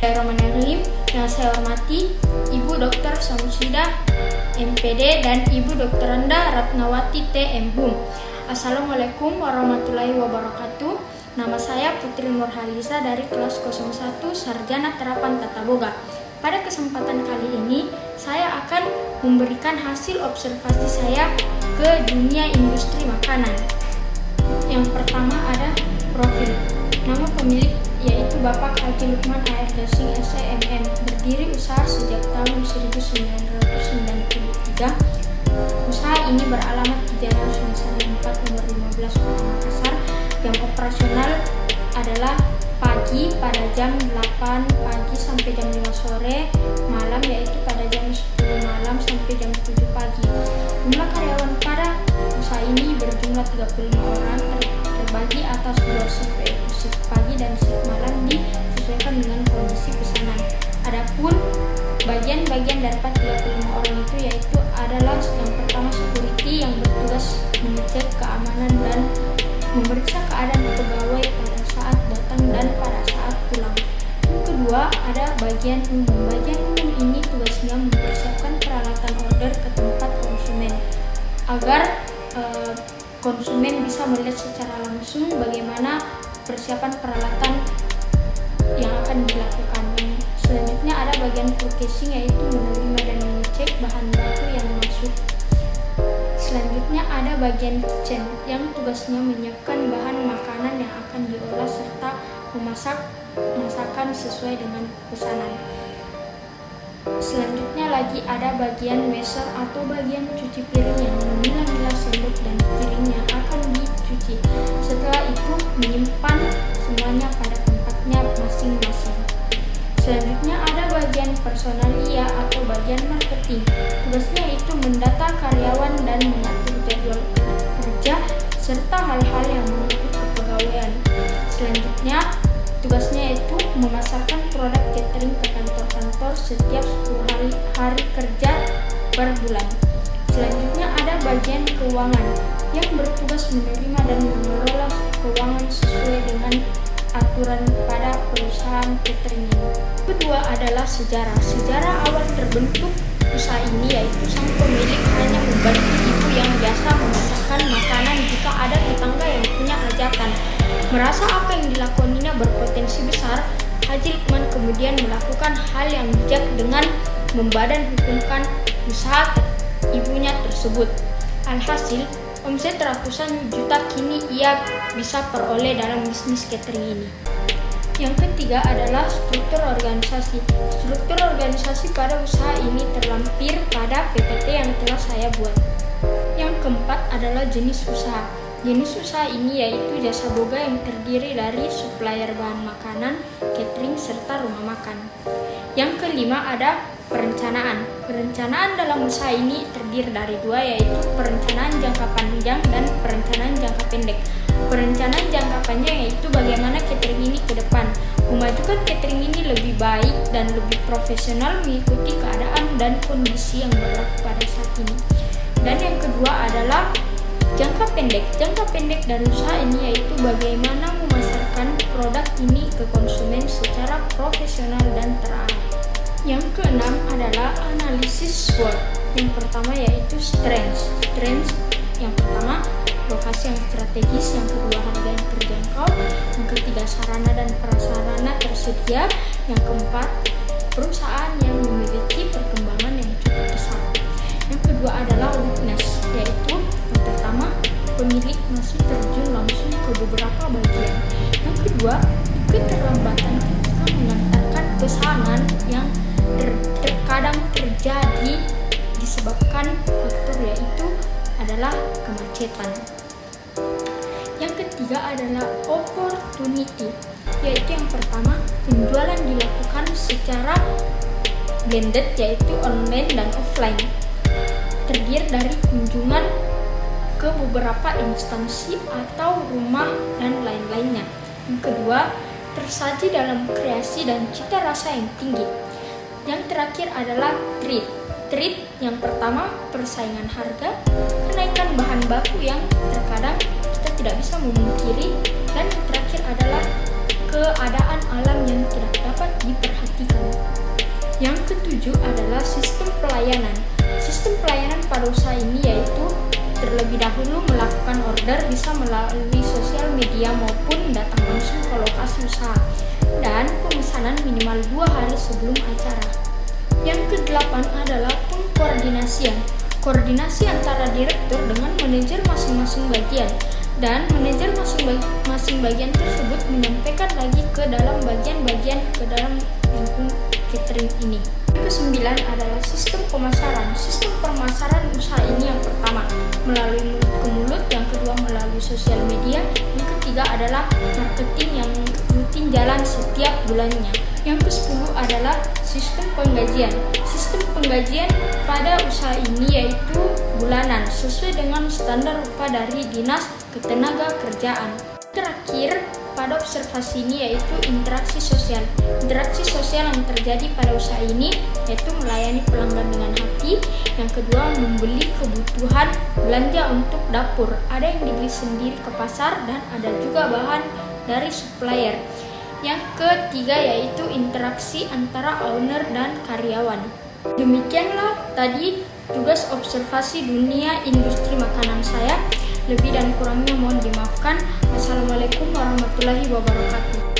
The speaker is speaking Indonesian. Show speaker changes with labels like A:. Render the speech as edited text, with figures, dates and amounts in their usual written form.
A: Bismillahirrahmanirrahim. Yang saya hormati Ibu Dr. Samusida MPD dan Ibu Dr. Randa Ratnawati TM Hum. Assalamualaikum warahmatullahi wabarakatuh. Nama saya Putri Nurhaliza dari kelas 01 Sarjana Terapan Tata Boga. Pada kesempatan kali ini saya akan memberikan hasil observasi saya ke dunia industri makanan. Yang pertama ada profil. Nama pemilik yaitu Bapak Haji Lukman A.R. Gasing SEMM, berdiri usaha sejak tahun 1993. Usaha ini beralamat di Jalan Sunisari 4 nomor 15 Kota Makassar. Jam operasional adalah pagi pada jam 8 pagi sampai jam 5 sore, malam yaitu pada jam 10 malam sampai jam 7 pagi. Jumlah karyawan pada usaha ini berjumlah 35 orang, terbagi atas 2 shift, yaitu shift pagi dan shift malam disesuaikan dengan kondisi pesanan. Adapun bagian-bagian dari 35 orang itu yaitu adalah yang pertama security yang bertugas mengecek keamanan dan memeriksa keadaan pegawai pada saat datang dan pada saat pulang. Yang kedua ada bagian umum. Bagian umum ini tugasnya mempersiapkan peralatan order ke tempat konsumen agar konsumen bisa melihat secara langsung bagaimana persiapan peralatan yang akan dilakukan. Selanjutnya ada bagian purchasing yaitu menerima dan mengecek bahan baku yang masuk. Selanjutnya ada bagian kitchen yang tugasnya menyiapkan bahan makanan yang akan diolah serta memasak masakan sesuai dengan pesanan. Selanjutnya lagi ada bagian washer atau bagian cuci piring yang memilah-milah sendok dan piring yang akan dicuci. Setelah itu menyimpan semuanya pada tempatnya masing-masing. Selanjutnya ada bagian personalia atau bagian marketing. Tugasnya itu mendata karyawan dan mengatur jadwal kerja serta hal-hal yang menyangkut kepegawaian. Selanjutnya tugasnya itu memasarkan produk catering ke kantor-kantor setiap 10 hari kerja per bulan. Selanjutnya ada bagian keuangan yang bertugas menerima dan mengelola keuangan sesuai dengan aturan pada perusahaan catering ini. Kedua adalah sejarah. Sejarah awal terbentuk usaha ini yaitu sang pemilik hanya membantu ibu yang biasa memasakkan makanan jika ada tetangga yang punya hajatan. Merasa apa yang dilakoninya berpotensi besar, Haji Lukman kemudian melakukan hal yang bijak dengan membadan hukumkan usaha ibunya tersebut. Alhasil, omset ratusan juta kini ia bisa peroleh dalam bisnis catering ini. Yang ketiga adalah struktur organisasi. Struktur organisasi pada usaha ini terlampir pada PPT yang telah saya buat. Yang keempat adalah jenis usaha. Jenis usaha ini yaitu jasa boga yang terdiri dari supplier bahan makanan, catering, serta rumah makan. Yang kelima ada perencanaan. Perencanaan dalam usaha ini terdiri dari dua, yaitu perencanaan jangka panjang dan perencanaan jangka pendek. Perencanaan jangka panjang yaitu bagaimana catering ini ke depan, memajukan catering ini lebih baik dan lebih profesional mengikuti keadaan dan kondisi yang berlaku pada saat ini. Dan yang kedua adalah jangka pendek. Jangka pendek dari usaha ini yaitu bagaimana memasarkan produk ini ke konsumen secara profesional dan terarah. Yang keenam adalah analisis SWOT. Yang pertama yaitu strengths. Strengths yang pertama lokasi yang strategis, yang kedua harga yang terjangkau, yang ketiga sarana dan prasarana tersedia, yang keempat perusahaan yang memiliki perkembangan yang cukup besar. Yang kedua adalah weakness, yaitu yang pertama pemilik masih terjun langsung ke beberapa bagian. Yang kedua keterlambatan ketika mengantarkan pesanan yang terkadang terjadi disebabkan faktor yaitu adalah kemacetan. Yang ketiga adalah opportunity, yaitu yang pertama penjualan dilakukan secara blended yaitu online dan offline, terdiri dari kunjungan ke beberapa instansi atau rumah dan lain-lainnya. Yang kedua tersaji dalam kreasi dan cita rasa yang tinggi. Yang terakhir adalah trade. Trade yang pertama persaingan harga, kenaikan bahan baku yang terkadang kita tidak bisa memungkiri, dan yang terakhir adalah ke keadaan alam yang tidak dapat diperhatikan. Yang ketujuh adalah sistem pelayanan. Sistem pelayanan pada usaha ini yaitu terlebih dahulu melakukan order bisa melalui sosial media maupun datang langsung ke lokasi usaha, dan pemesanan minimal 2 hari sebelum acara. Yang kedelapan adalah pengkoordinasian. Koordinasi antara direktur dengan manajer masing-masing bagian, dan manajer masing-masing bagian tersebut menyampaikan lagi ke dalam bagian-bagian ke dalam lingkup catering ini. Yang kesembilan adalah sistem pemasaran. Sistem pemasaran usaha ini yang pertama melalui mulut ke mulut, yang kedua melalui sosial media, yang ketiga adalah marketing yang rutin jalan setiap bulannya. Yang ke-10 adalah sistem penggajian. Sistem penggajian pada usaha ini yaitu bulanan sesuai dengan standar upah dari Dinas Ketenagakerjaan. Terakhir, pada observasi ini yaitu interaksi sosial. Interaksi sosial yang terjadi pada usaha ini yaitu melayani pelanggan dengan hati. Yang kedua, membeli kebutuhan belanja untuk dapur. Ada yang dibeli sendiri ke pasar dan ada juga bahan dari supplier. Yang ketiga yaitu interaksi antara owner dan karyawan. Demikianlah tadi tugas observasi dunia industri makanan saya. Lebih dan kurangnya mohon dimaafkan. Wassalamualaikum warahmatullahi wabarakatuh.